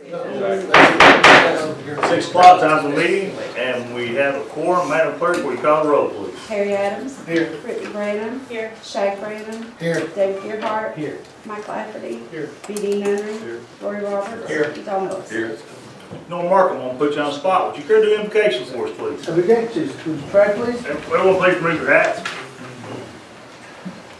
6 o'clock, time's the meeting, and we have a quorum. Madam Clerk, will you call the roll, please? Harry Adams. Here. Brittany Branham. Here. Shay Branham. Here. David Gearhart. Here. Mike Lafferty. Here. B.D. Nunnery. Here. Lori Roberts. Here. And Don Lewis. Here. Norman Markham, I'm gonna put you on the spot. Would you care to do invocations for us, please? We got to, would you pray please? Everyone, please remove your hats.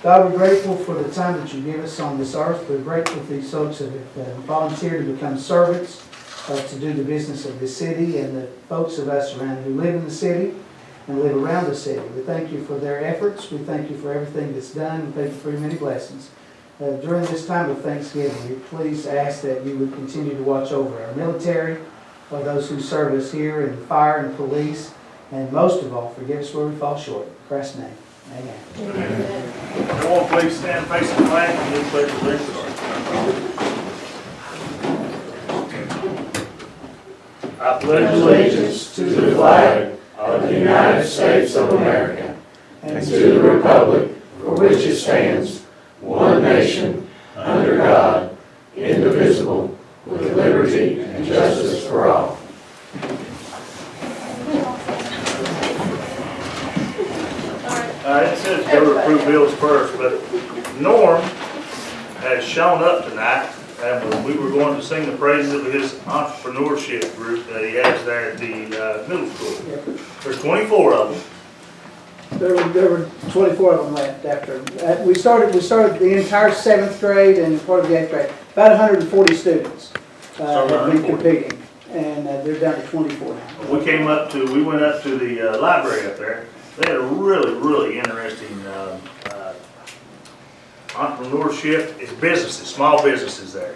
God, we're grateful for the time that you give us on this earth. We're grateful for these folks that have volunteered to become servants to do the business of the city, and the folks of us around who live in the city and live around the city. We thank you for their efforts. We thank you for everything that's done. We thank you for your many blessings. During this time of Thanksgiving, we please ask that you would continue to watch over our military, or those who serve us here in fire and police, and most of all, forgive us where we fall short. In Christ's name, amen. Everyone, please stand facing the flag and do the pledge of allegiance. I pledge allegiance to the flag of the United States of America and to the republic for which it stands, one nation, under God, indivisible, with liberty and justice for all. It says go to approve bills first, but Norm has shown up tonight, and we were going to sing the praises of his entrepreneurship group that he has there at the middle school. There's 24 of them. There were 24 of them left after. We started the entire 7th grade and part of the 8th grade. About 140 students have been competing, and they're down to 24 now. We went up to the library up there. They had a really interesting entrepreneurship. It's businesses, small businesses there.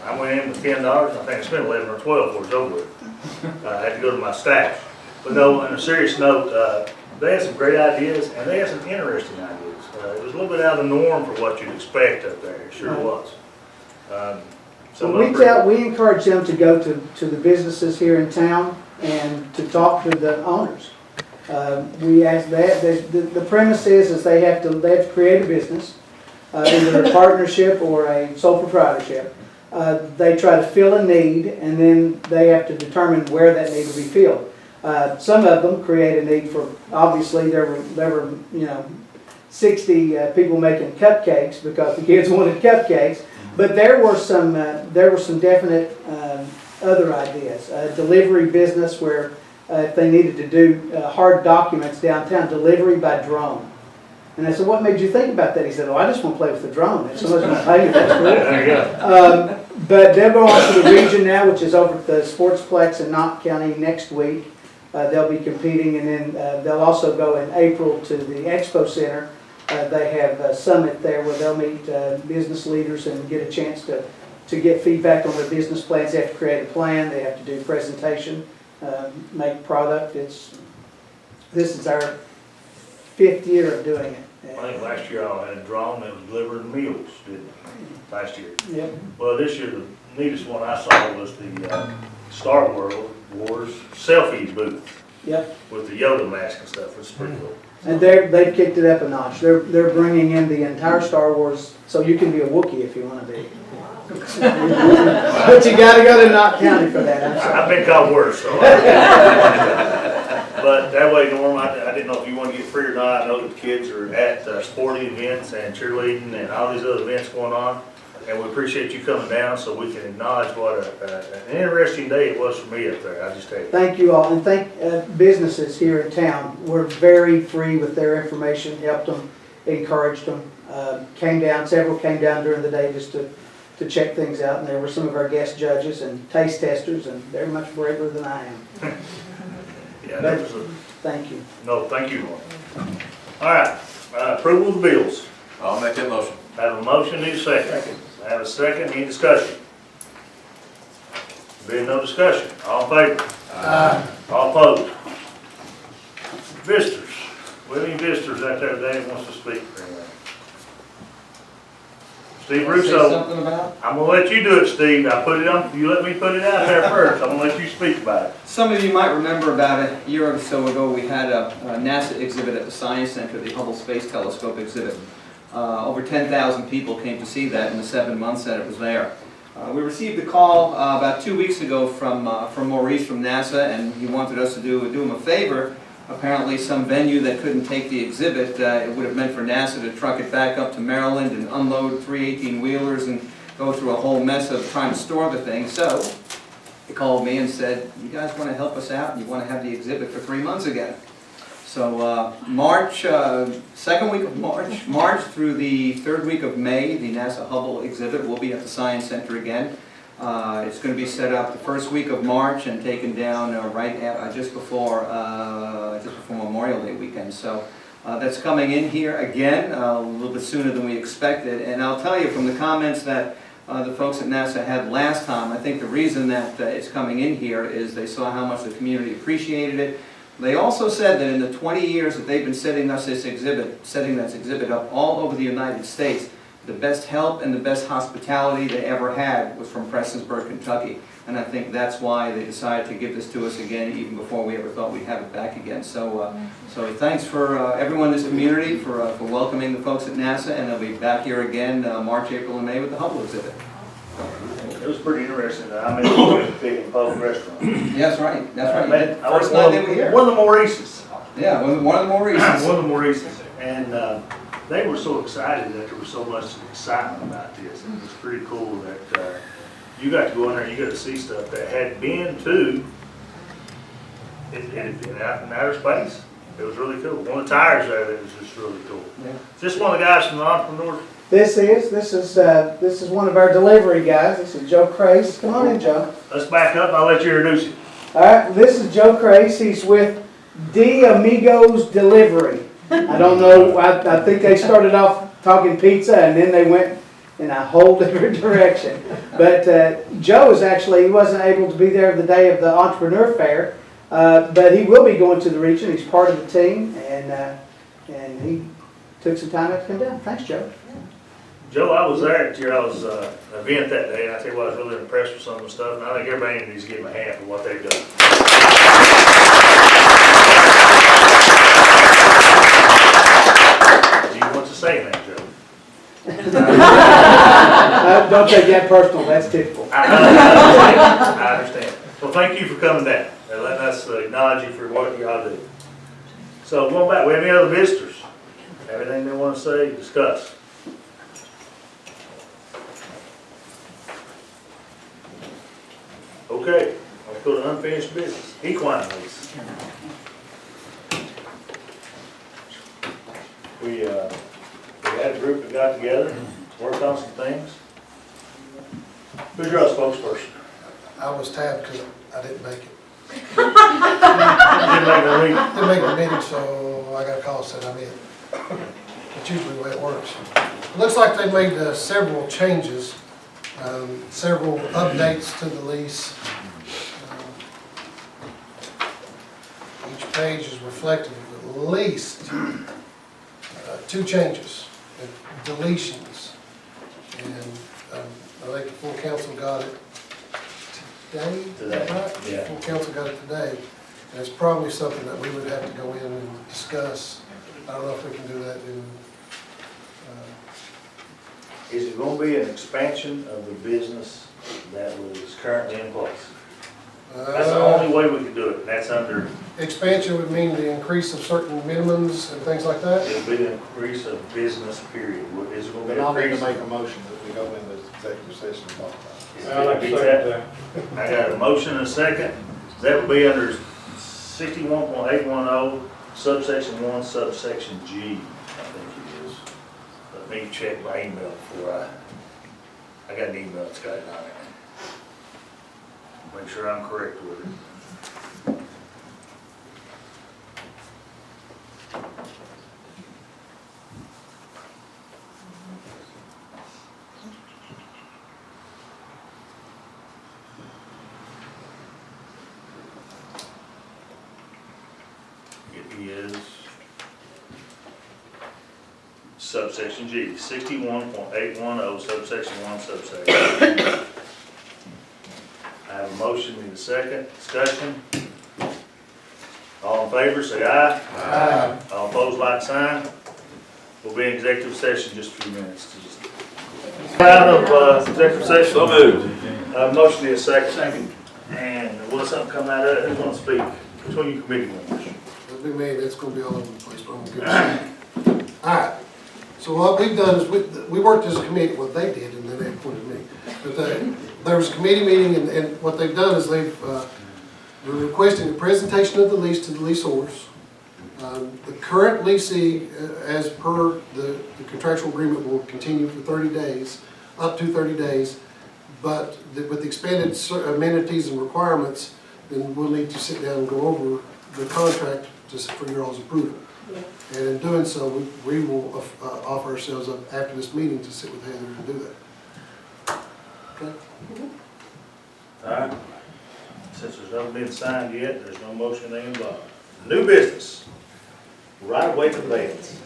I went in with $10, and I think I spent 11 or 12 before it was over with. I had to go to my stash. But no, on a serious note, they had some great ideas, and they had some interesting ideas. It was a little bit out of the norm for what you'd expect up there. It sure was. We encourage them to go to the businesses here in town and to talk to the owners. We ask that the premise is they have to create a business, either a partnership or a sole proprietorship. They try to fill a need, and then they have to determine where that need will be filled. Some of them create a need for, obviously there were 60 people making cupcakes because the kids wanted cupcakes, but there were some definite other ideas. A delivery business where if they needed to do hard documents downtown, delivery by drone. And I said, what made you think about that? He said, oh, I just want to play with the drone. If somebody's going to pay me, that's cool. There you go. But they'll go on to the region now, which is over at the Sportsplex in Knott County next week. They'll be competing, and then they'll also go in April to the Expo Center. They have a summit there where they'll meet business leaders and get a chance to get feedback on their business plans. They have to create a plan. They have to do a presentation, make product. This is our 5th year of doing it. I think last year I had a drone that was delivering meals, didn't it? Last year. Yep. Well, this year the neatest one I saw was the Star Wars selfies booth. Yep. With the Yoda mask and stuff. It's pretty cool. And they've kicked it up a notch. They're bringing in the entire Star Wars, so you can be a Wookiee if you want to be. But you got to go to Knott County for that. I've been called worse, so. But that way, Norm, I didn't know if you want to get free or not. I know the kids are at sporting events and cheerleading and all these other events going on. And we appreciate you coming down so we can acknowledge what an interesting day it was for me up there. I just tell you. Thank you all, and thank businesses here in town. We're very free with their information, helped them, encouraged them. Several came down during the day just to check things out, and there were some of our guest judges and taste testers, and they're much braver than I am. Yeah, that was thank you. No, thank you, Norm. All right, approval of the bills. I'll make that motion. I have a motion, need a second. I have a second, any discussion? Being no discussion, all in favor? All opposed? Visitors. We have any visitors out there today that wants to speak for anything? Steve Russo, I'm going to let you do it, Steve. I put it on. You let me put it out there first. I'm going to let you speak about it. Some of you might remember about a year or so ago we had a NASA exhibit at the Science Center, the Hubble Space Telescope exhibit. Over 10,000 people came to see that in the 7 months that it was there. We received a call about 2 weeks ago from Maurice from NASA, and he wanted us to do him a favor. Apparently some venue that couldn't take the exhibit, it would have meant for NASA to truck it back up to Maryland and unload 3 18-wheelers and go through a whole mess of trying to store the thing. So he called me and said, you guys want to help us out and you want to have the exhibit for 3 months again. So second week of March through the third week of May, the NASA Hubble exhibit will be at the Science Center again. It's going to be set up the first week of March and taken down just before Memorial Day weekend. So that's coming in here again a little bit sooner than we expected. And I'll tell you from the comments that the folks at NASA had last time, I think the reason that it's coming in here is they saw how much the community appreciated it. They also said that in the 20 years that they've been setting this exhibit up all over the United States, the best help and the best hospitality they ever had was from Prestonsburg, Kentucky. And I think that's why they decided to give this to us again, even before we ever thought we'd have it back again. So thanks for everyone in this community for welcoming the folks at NASA, and they'll be back here again March, April, and May with the Hubble exhibit. It was pretty interesting. I mean, it was a big public restaurant. Yeah, that's right. That's right. I was First night they were here. one of the Maurices. Yeah, one of the Maurices. One of the Maurices. And they were so excited that there was so much excitement about this. And it was pretty cool that you got to go in there and you got to see stuff that had been to in outer space. It was really cool. One of the tires there that was just really cool. Yeah. Is this one of the guys from the Entrepreneurs? This is one of our delivery guys. This is Joe Crace. Come on in, Joe. Let's back up. I'll let you introduce him. All right, this is Joe Crace. He's with D Amigos Delivery. I don't know, I think they started off talking pizza and then they went in a whole different direction. But Joe he wasn't able to be there the day of the Entrepreneur Fair, but he will be going to the region. He's part of the team, and he took some time out to come down. Thanks, Joe. Joe, I was there at your event that day, and I tell you what, I was really impressed with some of the stuff, and I think everybody needs to give them a hand for what they've done. Do you want to say anything, Joe? Don't take that personal, that's typical. I understand. Well, thank you for coming down and letting us acknowledge you for what you all do. So, going back, we have any other visitors? Have anything they want to say, discuss? Okay, let's go to unfinished business. Equine lease. We had a group that got together, worked on some things. Who's your spokesperson? I was tabbed because I didn't make it. Didn't make the meeting. Didn't make the meeting, so I got a call saying I'm in. That's usually the way it works. It looks like they made several changes, several updates to the lease. Each page is reflective of at least 2 changes, deletions. And I think the full council got it today. Right? Yeah. Full council got it today. And it's probably something that we would have to go in and discuss. I don't know if we can do that in. Is it going to be an expansion of the business that was currently in place? That's the only way we can do it, and that's under, Expansion would mean the increase of certain minimums and things like that. it'll be an increase of business period. Is it going to be Then I'll an need to increase? make a motion that we go into executive session and talk about it. I'd like to say that. I got a motion and a second. That would be under 61.810, subsection 1, subsection G, I think it is. Let me check my email before I got an email that's got it on it. Make sure I'm correct with it. It is subsection G, 61.810, subsection 1, subsection. I have a motion, need a second, discussion. All in favor, say aye. Aye. All opposed, like sign. We'll be in executive session in just a few minutes. Out of executive session. So moved. Motion is second. Second. And will something come out of it? Who's going to speak? Which one of you committee members? That'll be me, it's gonna be all over the place, but I'm gonna give it. All right, so what we've done is we worked as a committee, well, they did, and then they appointed me. But there was a committee meeting, and what they've done is they're requesting a presentation of the lease to the leaseors. The current leasing, as per the contractual agreement, will continue for 30 days, up to 30 days. But with the expanded amenities and requirements, then we'll need to sit down and go over the contract just for your all's approval. And in doing so, we will offer ourselves up after this meeting to sit with Heather and do that. Okay? All right. Since there's nothing been signed yet, there's no motion involved. New business. Right-of-way conveyance.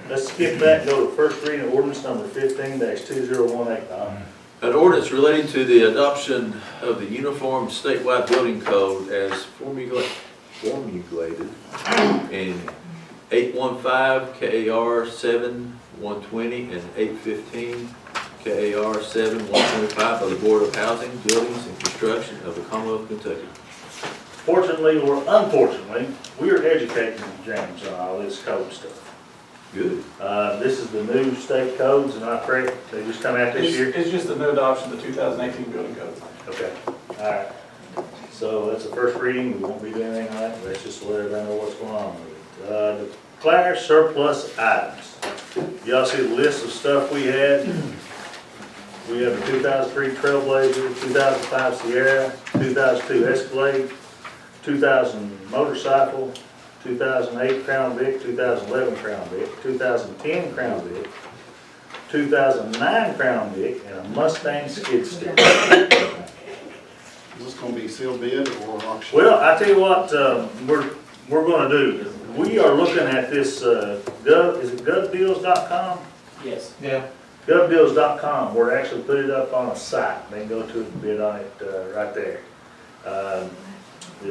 Let's skip that and go to first reading of ordinance number 15-2018. An ordinance relating to the adoption of the Uniform Statewide Building Code as formulated in 815 KAR 7120 and 815 KAR 7125 by the Board of Housing, Buildings, and Construction of the Commonwealth of Kentucky. Fortunately or unfortunately, we are educating James on all this code stuff. Good. This is the new state codes, and I'm correct, they just come out this year? It's just the new adoption of the 2018 building code. Okay, all right. So that's the first reading, we won't be doing anything on that, let's just let everybody know what's going on with it. Declare surplus items. Y'all see the list of stuff we had? We have a 2003 Trailblazer, 2005 Sierra, 2002 Escalade, 2000 motorcycle, 2008 Crown Vic, 2011 Crown Vic, 2010 Crown Vic, 2009 Crown Vic, and a Mustang skid steer. Is this gonna be sealed bid or auction? Well, I tell you what, we're gonna do. We are looking at this, is it govdeals.com? Yes. Yeah. Govdeals.com, we're actually put it up on a site. They can go to it and bid on it right there. The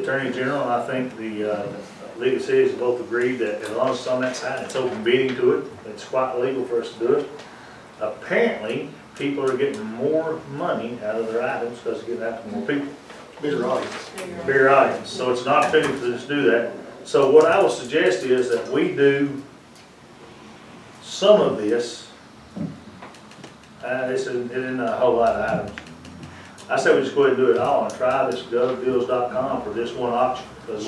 Attorney General, and I think the League of Cities both agreed that as long as it's on that site, it's open bidding to it. It's quite legal for us to do it. Apparently, people are getting more money out of their items because they're getting out to more people. Bigger audience. Bigger audience, so it's not fitting for us to do that. So what I would suggest is that we do some of this. It isn't a whole lot of items. I say we just go ahead and do it all and try this govdeals.com for this one auction. Because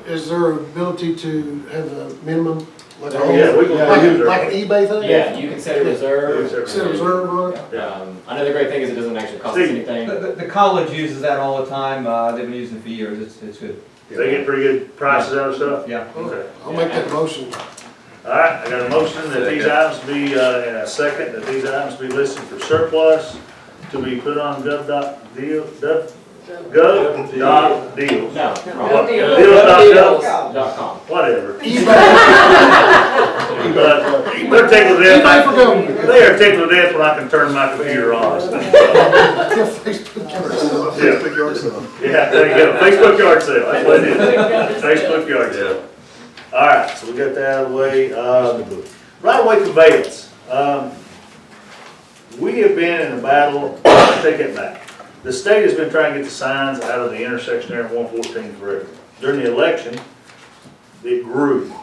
Is there ability to have a minimum? Like Oh, yeah, we can use like an eBay thing? Yeah, you can set a reserve. Set a reserve on it? Yeah. Another great thing is it doesn't actually cost us See, anything. The college uses that all the time, they've been using it for years, it's good. They get pretty good prices out of stuff? Yeah. Okay. I'll make that motion. All right, I got a motion that these items be, and a second, that these items be listed for surplus to be put on gov.deals. Gov.deals. No, What? wrong. Deals.gov. Whatever. They're tickled to eBay death. for government. They are tickled to death when I can turn my computer on. Facebook Facebook yard sale. Yeah, there you go. Facebook yard sale. That's what it is. Facebook yard sale. All right, so we got that out of the way. Right-of-way conveyance. We have been in a battle. I take it back. The state has been trying to get the signs out of the intersection there at 114 forever. During the election, it grew.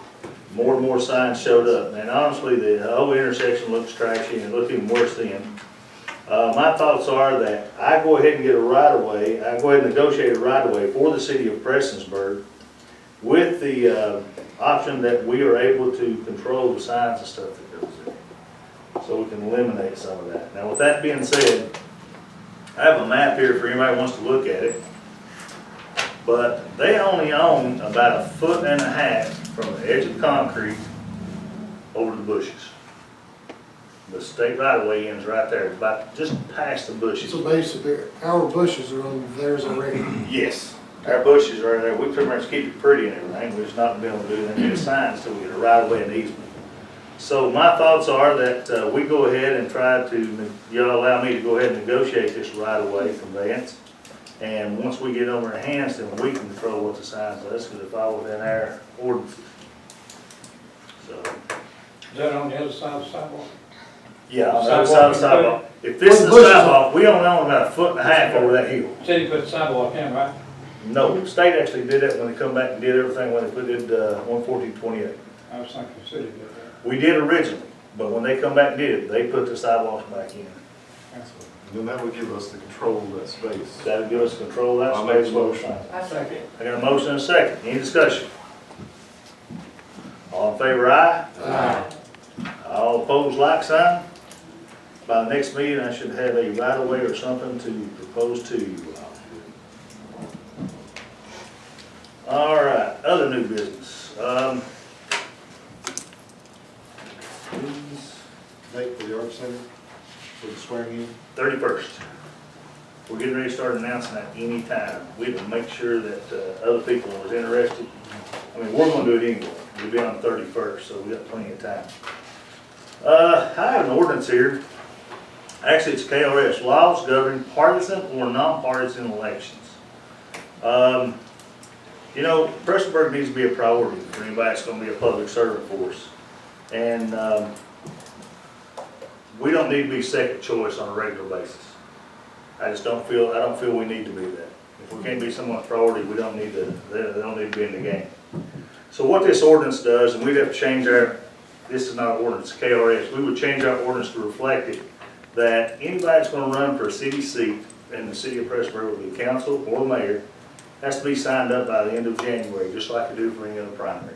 More and more signs showed up. And honestly, the whole intersection looks trashy and it looked even worse then. My thoughts are that I go ahead and get a right-of-way, I go ahead and negotiate a right-of-way for the city of Prestonsburg with the option that we are able to control the signs and stuff that goes in. So we can eliminate some of that. Now with that being said, I have a map here for anybody who wants to look at it. But they only own about 1.5 feet from the edge of the concrete over the bushes. The state right-of-way ends right there, about just past the bushes. So basically, our bushes are on theirs already. Yes, our bushes are there. We pretty much keep it pretty and everything. We're just not been able to do any signs until we get a right-of-way and easement. So my thoughts are that we go ahead and try to, y'all allow me to go ahead and negotiate this right-of-way conveyance. And once we get over our hands, then we can control what the signs are. That's going to fall within our ordinances. So, Is that on the other side of the sidewalk? Yeah, on the other side of the sidewalk. If this is the sidewalk, we only own about 1.5 foot over that hill. Said you put the sidewalk in, right? No, the state actually did that when they come back and did everything when they put it, 11428. I was thinking the city did that. We did originally, but when they come back and did it, they put the sidewalks back in. That's what. Then that would give us the control of that space. That'll give us control of that I'll make space a what we're motion. saying. I second. I got a motion and a second. Any discussion? All in favor, aye? Aye. All opposed, like sign. By the next meeting, I should have a right of way or something to propose to you. All right, other new business. Date for the art center, for the swearing in. 31st. We're getting ready to start announcing that any time. We will make sure that other people was interested. I mean, we're gonna do it anyway. We'll be on the 31st, so we got plenty of time. I have an ordinance here. Actually, it's KRS, laws governing partisan or non-partisan elections. You know, Prestonsburg needs to be a priority for anybody that's gonna be a public servant for us. And, we don't need to be second choice on a regular basis. I don't feel we need to be that. If we can't be someone's priority, we don't need to, they don't need to be in the game. So what this ordinance does, and we'd have to change this is not an ordinance, KRS, we would change our ordinance to reflect it, that anybody that's gonna run for a city seat in the city of Prestonsburg, whether it be council or mayor, has to be signed up by the end of January, just like you do for any other primary.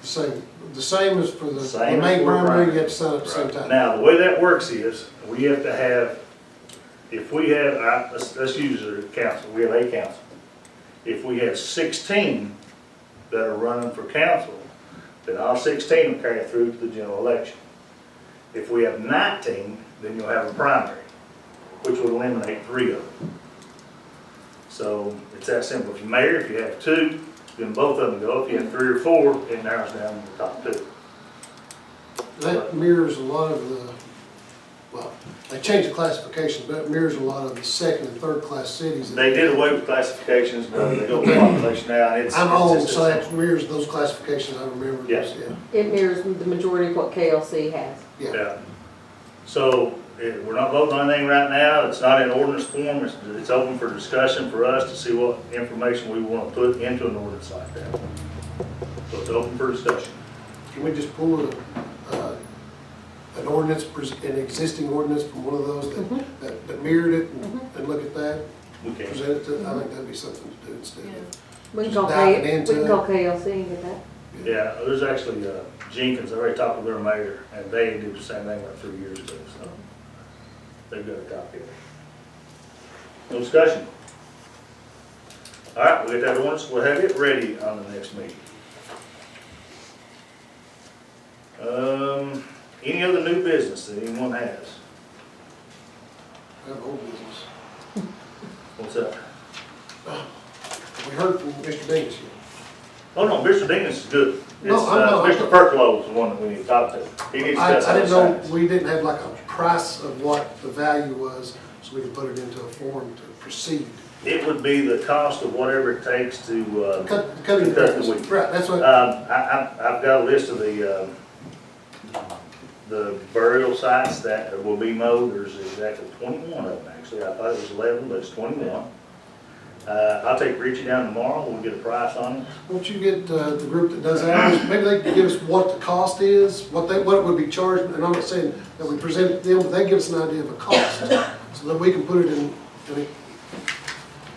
The same as for the Same as main for primary, primary. you have to sign up at the same time. Now, the way that works is, we have to have, if we have, let's use the council, we have a council. If we have 16 that are running for council, then all 16 will carry through to the general election. If we have 19, then you'll have a primary, which will eliminate 3 of them. So, it's that simple. If you're mayor, if you have 2, then both of them go. If you have 3 or 4, it narrows down to the top 2. That mirrors a lot of the, well, they changed the classification, but it mirrors a lot of the second and third class cities. They did away with classifications, but they go with population now, and it's. I'm it's old, just so as that mirrors those classifications, I remember Yes. those, yeah. It mirrors the majority of what KLC has. Yeah. So, we're not voting on anything right now, it's not in ordinance form, it's open for discussion for us to see what information we want to put into an ordinance like that. So it's open for discussion. Can we just pull an ordinance, an existing ordinance from one of those that mirrored it and look at that, We can. present it to, I think that'd be something to do instead of. We can Just call diving we into can it. call KLC and get that. Yeah, there's actually, Jenkins, I already talked with their mayor, and they did the same thing about 3 years ago, so they've got a copy of it. No discussion? All right, we'll get that ordinance, we'll have it ready on the next meeting. Any other new business that anyone has? I have old business. What's up? We heard from Mr. Davis here. Oh, no, Mr. Dingus is good. It's, No, I know. Mr. Perklow is the one that we need to talk to. He needs to I test our didn't know, signs. we didn't have like a price of what the value was, so we could put it into a form to proceed. It would be the cost of whatever it takes to, Cutting cut the the weed. right, that's what, I've got a list of the burial sites that will be mowed. There's exactly 21 of them, actually. I thought it was 11, but it's 21. I'll take Richie down tomorrow, we'll get a price on it. won't you get the group that does ours, maybe they can give us what the cost is, what it would be charged, and I'm not saying that we present it to them, but they give us an idea of a cost, so that we can put it in,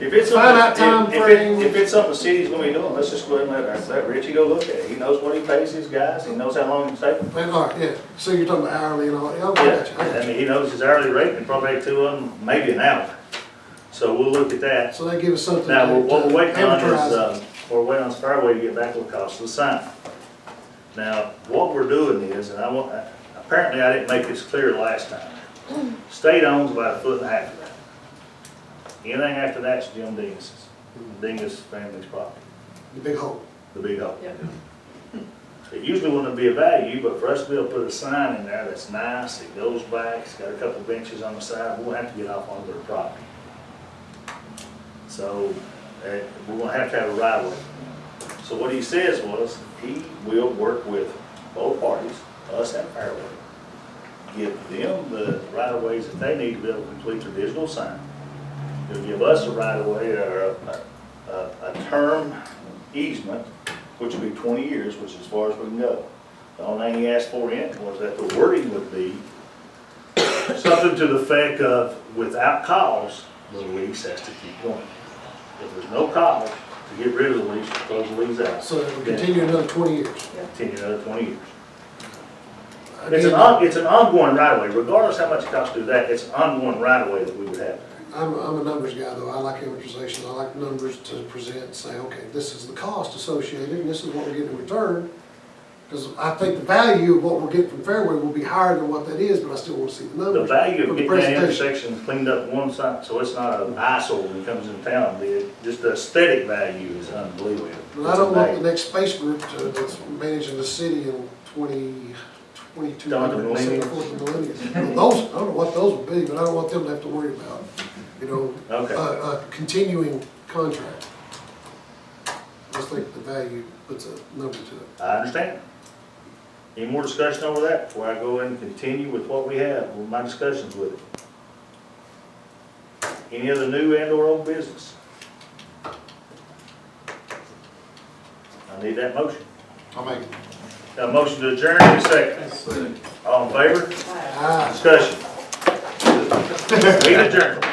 If it's Find out something, time frame. if it's something the city's gonna be doing, let's just go ahead and let Richie go look at it. He knows what he pays his guys, he knows how long it's taking. all right, yeah, so you're talking about hourly and all, yeah, I got you, I I got you. mean, he knows his hourly rate, and probably 2 of them, maybe an hour. So we'll look at that. So they give us something Now, what we're waiting on advertise. is, we're waiting on Fairway to get back with the cost of the sign. Now, what we're doing is, and apparently I didn't make this clear last time. State owns about 1.5 foot of that. Anything after that's Jim Dingus's, Dingus family's property, The big hole. the big hole. It usually wouldn't be a value, but for us to be able to put a sign in there that's nice, it goes back, it's got a couple benches on the side, we'll have to get off onto their property. So, we're gonna have to have a right of way. So what he says was, he will work with both parties, us and Fairway, give them the right of ways that they need to be able to complete their digital sign. It'll give us a right of way or a term easement, which will be 20 years, which is as far as we can go. The only thing he asked for in it was that the wording would be something to the effect of, without cause, the lease has to keep going. If there's no cause to get rid of the lease, to close the lease out, So it will continue another 20 years. continue another 20 years. Again, It's an ongoing right of way, regardless how much it costs to do that, it's an ongoing right of way that we would have. I'm a numbers guy though, I like amortization, I like numbers to present and say, okay, this is the cost associated and this is what we're getting in return. Because I think the value of what we're getting from Fairway will be higher than what that is, but I still want to see the The numbers. value for of the getting that presentation. intersection cleaned up one side, so it's not an eyesore when it comes in town, just the aesthetic value is unbelievable. But I don't want the next space group that's managing the city in 2022. Down to the millennials. Those, I don't know what those would be, but I don't want them to have to worry about, Okay. a continuing contract. I just think the value puts a number to it. I understand. Any more discussion over that before I go and continue with what we have, with my discussions with it? Any other new and or old business? I need that motion. I'll make it. A motion to adjourn, any second? All in favor? Ah. Discussion. Meeting adjourned.